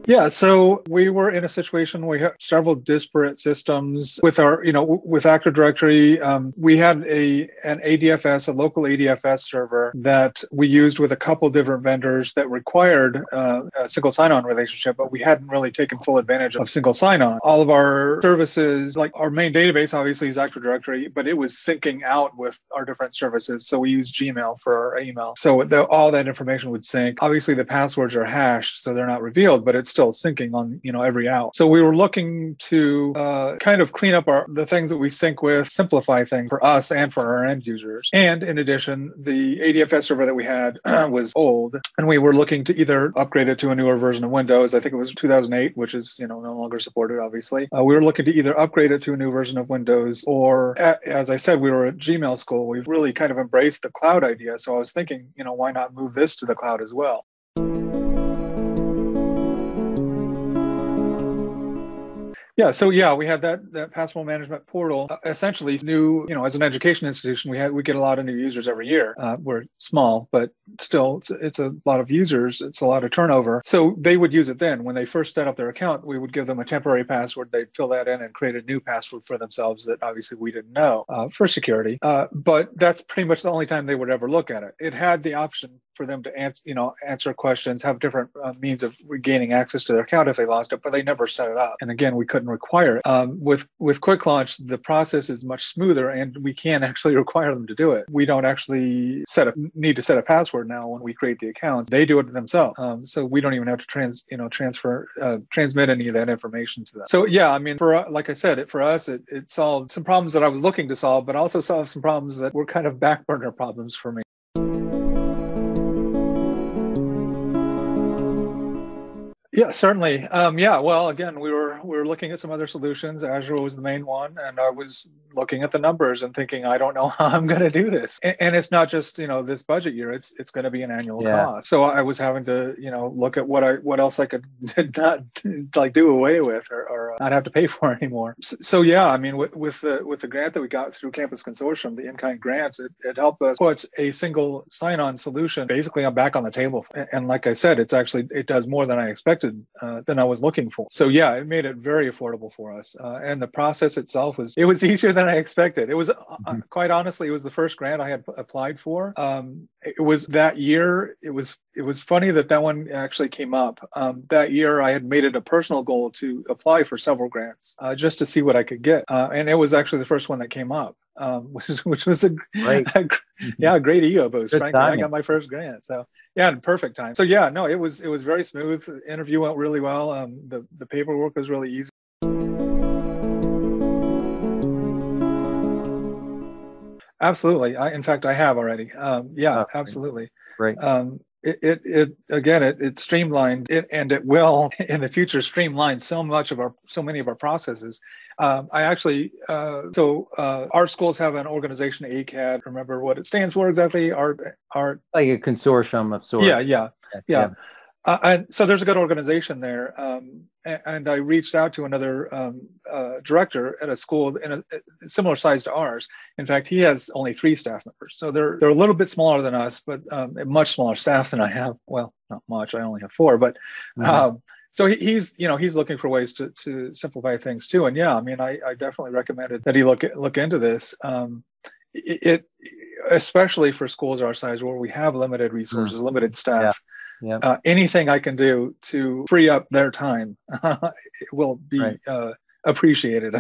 Yeah, so we were in a situation where we had several disparate systems with our, with Active Directory. We had an ADFS, a local ADFS server that we used with a couple different vendors that required a single sign-on relationship, but we hadn't really taken full advantage of single sign-on. All of our services, like our main database, obviously is Active Directory, but it was syncing out with our different services. So we used Gmail for our email. So all that information would sync. Obviously, the passwords are hashed, so they're not revealed, but it's still syncing on every out. So we were looking to kind of clean up the things that we sync with, simplify things for us and for our end users. And in addition, the ADFS server that we had was old, and we were looking to either upgrade it to a newer version of Windows. I think it was 2008, which is no longer supported, obviously. We were looking to either upgrade it to a new version of Windows, or as I said, we were at Gmail school. We've really kind of embraced the cloud idea. So I was thinking, why not move this to the cloud as well? Yeah, so we had that password management portal. Essentially, new, as an education institution, we get a lot of new users every year. We're small, but still, it's a lot of users. It's a lot of turnover. So they would use it then. When they first set up their account, we would give them a temporary password. They'd fill that in and create a new password for themselves that obviously we didn't know for security. But that's pretty much the only time they would ever look at it. It had the option for them to answer questions, have different means of regaining access to their account if they lost it, but they never set it up. And again, we couldn't require it. With Quick Launch, the process is much smoother, and we can actually require them to do it. We don't actually need to set a password now when we create the account. They do it themselves, so we don't even have to transmit any of that information to them. So yeah, I mean, like I said, for us, it solved some problems that I was looking to solve, but also solved some problems that were kind of back burner problems for me. Yeah, certainly. Well, again, we were looking at some other solutions. Azure was the main one, and I was looking at the numbers and thinking, I don't know how I'm going to do this. And it's not just this budget year; it's going to be an annual cost. So I was having to look at what else I could not do away with or not have to pay for anymore. So yeah, I mean, with the grant that we got through Campus Consortium, the in-kind grants, it helped us put a single sign-on solution basically back on the table. And like I said, it does more than I expected. Than I was looking for. So yeah, it made it very affordable for us. And the process itself was easier than I expected. It was quite honestly, it was the first grant I had applied for. It was that year. It was funny that one actually came up. That year I had made it a personal goal to apply for several grants just to see what I could get. And it was actually the first one that came up. Which was a great ego boost. Frankly, I got my first grant, so yeah, in perfect time. So yeah, no, it was very smooth. The interview went really well. The paperwork was really easy. Absolutely. In fact, I have already. Absolutely. Great. It streamlined it, and it will in the future streamline so many of our processes. Our schools have an organization, ACAD. Remember what it stands for exactly? Art like a consortium of sorts. Yeah. And so there's a good organization there. And I reached out to another director at a school in a similar size to ours. In fact, he has only 3 staff members. So they're a little bit smaller than us, but a much smaller staff than I have. Well, not much. I only have 4, but so he's looking for ways to simplify things too. And yeah, I mean, I definitely recommended that he look into this. It especially for schools our size where we have limited resources, limited staff. Yeah. Anything I can do to free up their time will be appreciated.